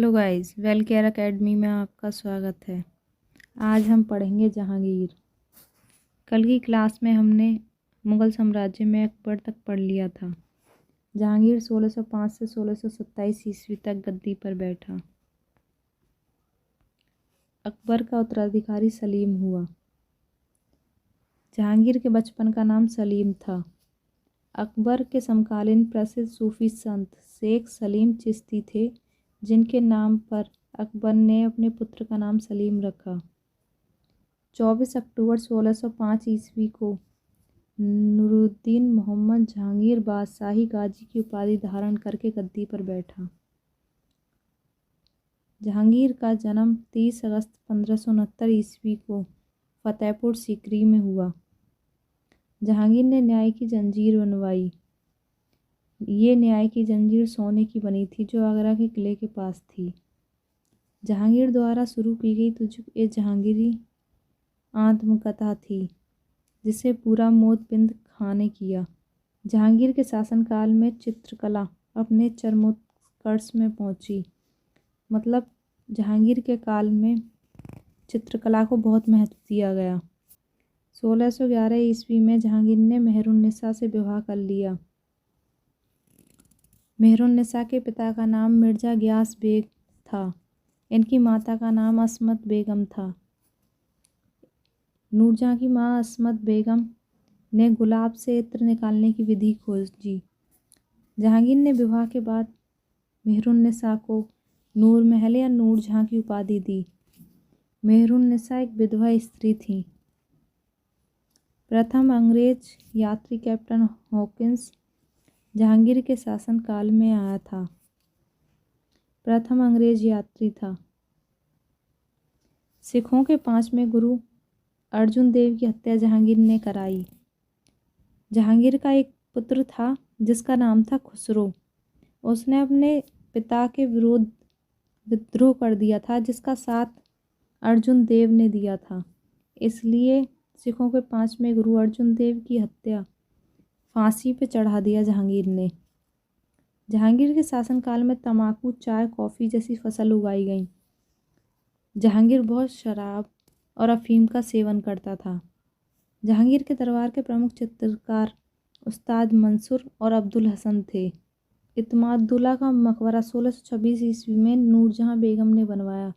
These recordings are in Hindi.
Hello guys, well care academy में आपका स्वागत है। आज हम पढ़ेंगे जहांगीर। कल की क्लास में हमने मुग़ल साम्राज्य में अकबर तक पढ़ लिया था। जहांगीर 1605 से 1627 ईस्वी तक गद्दी पर बैठा। अकबर का उत्तराधिकारी सलीम हुआ। जहांगीर के बचपन का नाम सलीम था। अकबर के समकालीन प्रसिद्ध सूफी संत शेख सलीम चिश्ती थे, जिनके नाम पर अकबर ने अपने पुत्र का नाम सलीम रखा। 24 अक्टूबर 1605 ईस्वी को नूरुद्दीन मोहम्मद जहांगीर बादशाही गाजी की उपाधि धारण करके गद्दी पर बैठा। जहांगीर का जन्म 30 अगस्त 1569 ईस्वी को फतेहपुर सीकरी में हुआ। जहांगीर ने न्याय की जंजीर बनवाई। ये न्याय की जंजीर सोने की बनी थी, जो आगरा के किले के पास थी। जहांगीर द्वारा शुरू की गई तुझ ए जहांगीरी आत्मकथा थी, जिसे पूरा मोतबिंद खां ने किया। जहांगीर के शासनकाल में चित्रकला अपने चरमोत्कर्ष में पहुंची। मतलब जहांगीर के काल में चित्रकला को बहुत महत्व दिया गया। 1611 ईस्वी में जहांगीर ने मेहरुन्निसा से विवाह कर लिया। मेहरुन्निसा के पिता का नाम मिर्जा गियास बेग था। इनकी माता का नाम असमत बेगम था। नूरजहाँ की माँ असमत बेगम ने गुलाब से इत्र निकालने की विधि खोजी। जहांगीर ने विवाह के बाद मेहरुन्निसा को नूर महल या नूरजहाँ की उपाधि दी। मेहरुन्निसा एक विधवा स्त्री थी। प्रथम अंग्रेज यात्री कैप्टन हॉकिंस जहांगीर के शासनकाल में आया था। प्रथम अंग्रेज यात्री था। सिखों के 5वें गुरु अर्जुन देव की हत्या जहांगीर ने कराई। जहांगीर का एक पुत्र था जिसका नाम था खुसरो। उसने अपने पिता के विरुद्ध विद्रोह कर दिया था, जिसका साथ अर्जुन देव ने दिया था। इसलिए सिखों के 5वें गुरु अर्जुन देव की हत्या फांसी पे चढ़ा दिया जहांगीर ने। जहांगीर के शासनकाल में तंबाकू, चाय, कॉफ़ी जैसी फसल उगाई गई। जहांगीर बहुत शराब और अफीम का सेवन करता था। जहांगीर के दरबार के प्रमुख चित्रकार उस्ताद मंसूर और अब्दुल हसन थे। इत्मादुल्ला का मकबरा 1626 ईस्वी में नूरजहाँ बेगम ने बनवाया।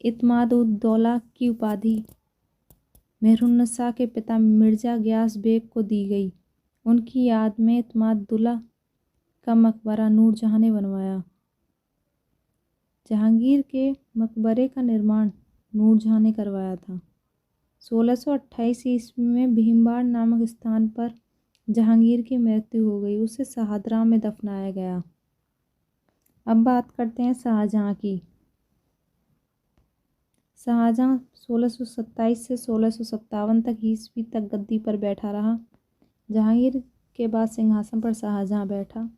इत्मादुद्दौला की उपाधि मेहरुन्निसा के पिता मिर्जा गियास बेग को दी गई। उनकी याद में इत्मादुल्ला का मकबरा नूरजहाँ ने बनवाया। जहांगीर के मकबरे का निर्माण नूरजहाँ ने करवाया था। 1628 ईस्वी में भीमबाड़ नामक स्थान पर जहांगीर की मृत्यु हो गई। उसे शहादरा में दफनाया गया। अब बात करते हैं शाहजहाँ की। शाहजहाँ 1627 से 1657 तक ईस्वी तक गद्दी पर बैठा रहा। जहांगीर के बाद सिंहासन पर शाहजहाँ बैठा।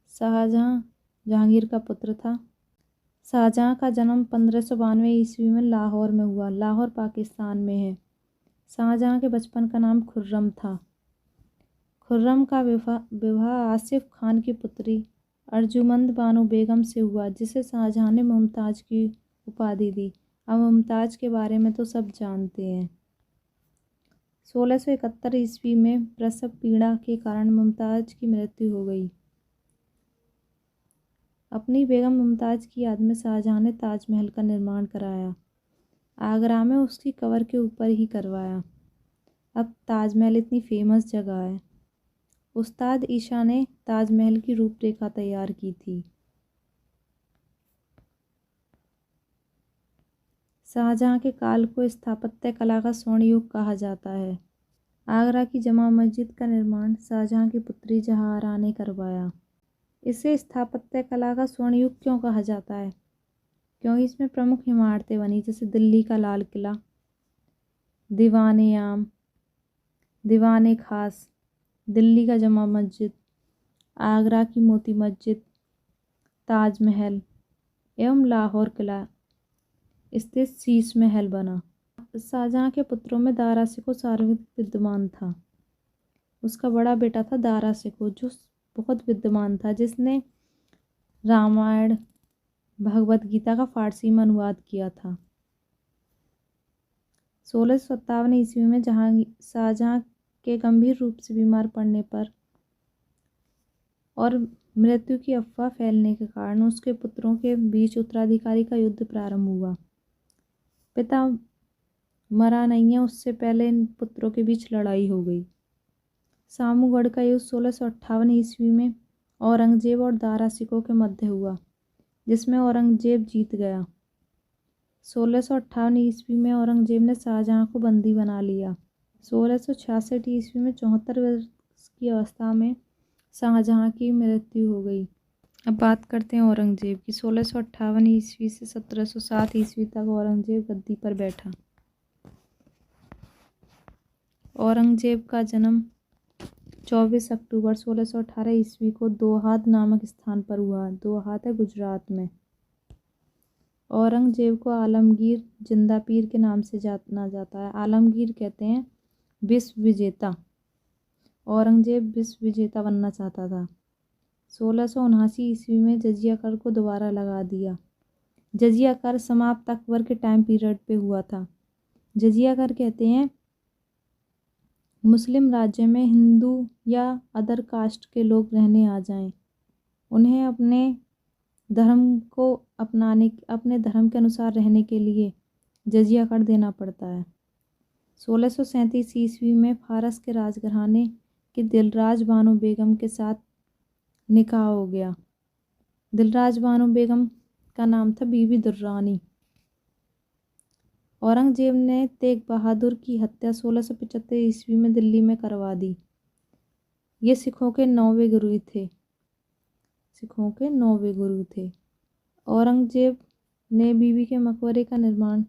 शाहजहाँ जहांगीर का पुत्र था। शाहजहाँ का जन्म 1592 ईस्वी में लाहौर में हुआ। लाहौर पाकिस्तान में है। शाहजहाँ के बचपन का नाम खुर्रम था। खुर्रम का विवाह आसिफ खान की पुत्री अर्जुमंद बानो बेगम से हुआ, जिसे शाहजहाँ ने मुमताज़ की उपाधि दी। अब मुमताज़ के बारे में तो सब जानते हैं। 1671 ईस्वी में प्रसव पीड़ा के कारण मुमताज़ की मृत्यु हो गई। अपनी बेगम मुमताज़ की याद में शाहजहाँ ने ताजमहल का निर्माण कराया। आगरा में उसकी कब्र के ऊपर ही करवाया। अब ताजमहल इतनी फेमस जगह है। उस्ताद ईशा ने ताजमहल की रूपरेखा तैयार की थी। शाहजहाँ के काल को स्थापत्य कला का स्वर्ण युग कहा जाता है। आगरा की जमा मस्जिद का निर्माण शाहजहाँ की पुत्री जहांआरा ने करवाया। इसे स्थापत्य कला का स्वर्ण युग क्यों कहा जाता है? क्योंकि इसमें प्रमुख इमारतें बनी, जैसे दिल्ली का लाल किला, दीवाने आम, दीवाने खास, दिल्ली का जमा मस्जिद, आगरा की मोती मस्जिद, ताजमहल एवं लाहौर किला स्थित शीश महल बना। शाहजहाँ के पुत्रों में दारा शिकोह सर्वाधिक विद्वान था। उसका बड़ा बेटा था दारा शिकोह, जो बहुत विद्वान था, जिसने रामायण, भगवत गीता का फारसी में अनुवाद किया था। 1657 ईस्वी में शाहजहां के गंभीर रूप से बीमार पड़ने पर और मृत्यु की अफवाह फैलने के कारण उसके पुत्रों के बीच उत्तराधिकारी का युद्ध प्रारंभ हुआ। पिता मरा नहीं है उससे पहले इन पुत्रों के बीच लड़ाई हो गई। सामूगढ़ का युद्ध 1658 ईस्वी में औरंगजेब और दारा सिकों के मध्य हुआ, जिसमें औरंगजेब जीत गया। 1658 ईस्वी में औरंगजेब ने शाहजहां को बंदी बना लिया। 1666 ईस्वी में 74 वर्ष की अवस्था में शाहजहां की मृत्यु हो गई। अब बात करते हैं औरंगजेब की। 1658 ईस्वी से 1707 ईस्वी तक औरंगजेब गद्दी पर बैठा। औरंगजेब का जन्म 24 अक्टूबर 1618 ईस्वी को दोहाद नामक स्थान पर हुआ। दोहाद है गुजरात में। औरंगजेब को आलमगीर जिंदा पीर के नाम से जाना जाता है। आलमगीर कहते हैं विश्व विजेता। औरंगजेब विश्व विजेता बनना चाहता था। 1679 ईस्वी में जजिया कर को दोबारा लगा दिया। जजिया कर समाप्त अकबर के टाइम पीरियड पे हुआ था। जजिया कर कहते हैं मुस्लिम राज्य में हिंदू या अदर कास्ट के लोग रहने आ जाएं, उन्हें अपने धर्म के अनुसार रहने के लिए जजिया कर देना पड़ता है। 1637 ईस्वी में फारस के राजघराने के दिलराज बानो बेगम के साथ निकाह हो गया। दिलराज बानो बेगम का नाम था बीबी दुर्रानी। औरंगजेब ने तेग बहादुर की हत्या 1675 ईस्वी में दिल्ली में करवा दी। ये सिखों के 9वें गुरु थे। औरंगजेब ने बीबी के मकबरे का निर्माण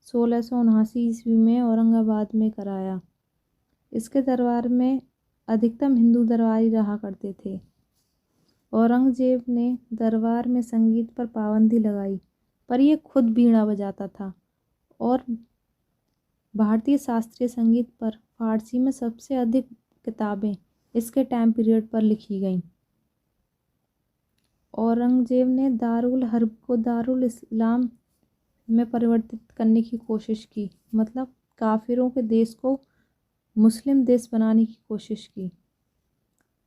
1679 ईस्वी में औरंगाबाद में कराया। इसके दरबार में अधिकतम हिंदू दरबारी रहा करते थे। औरंगजेब ने दरबार में संगीत पर पाबंदी लगाई, पर यह खुद वीणा बजाता था और भारतीय शास्त्रीय संगीत पर फारसी में सबसे अधिक किताबें इसके टाइम पीरियड पर लिखी गईं। औरंगजेब ने दारुल हर्ब को दारुल इस्लाम में परिवर्तित करने की कोशिश की, मतलब काफिरों के देश को मुस्लिम देश बनाने की कोशिश की।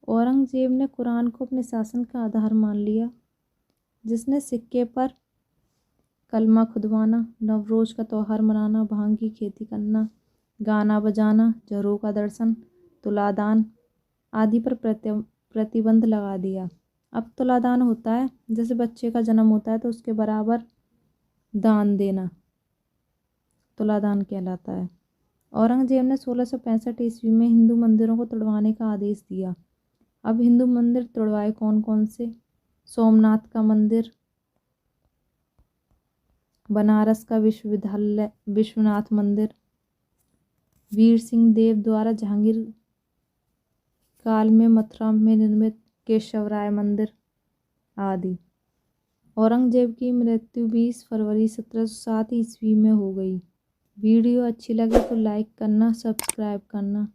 औरंगजेब ने कुरान को अपने शासन का आधार मान लिया, जिसने सिक्के पर कलमा खुदवाना, नवरोज का त्यौहार मनाना, भांग की खेती करना, गाना बजाना, जरों का दर्शन, तुलादान आदि पर प्रतिबंध लगा दिया। अब तुलादान होता है जैसे बच्चे का जन्म होता है तो उसके बराबर दान देना तुलादान कहलाता है। औरंगजेब ने 1665 ईस्वी में हिंदू मंदिरों को तुड़वाने का आदेश दिया। अब हिंदू मंदिर तुड़वाए कौन कौन से? सोमनाथ का मंदिर, बनारस का विश्वनाथ मंदिर, वीर सिंह देव द्वारा जहांगीर काल में मथुरा में निर्मित केशवराय मंदिर आदि। औरंगजेब की मृत्यु 20 फरवरी 1707 ईस्वी में हो गई। वीडियो अच्छी लगे तो लाइक करना, सब्सक्राइब करना।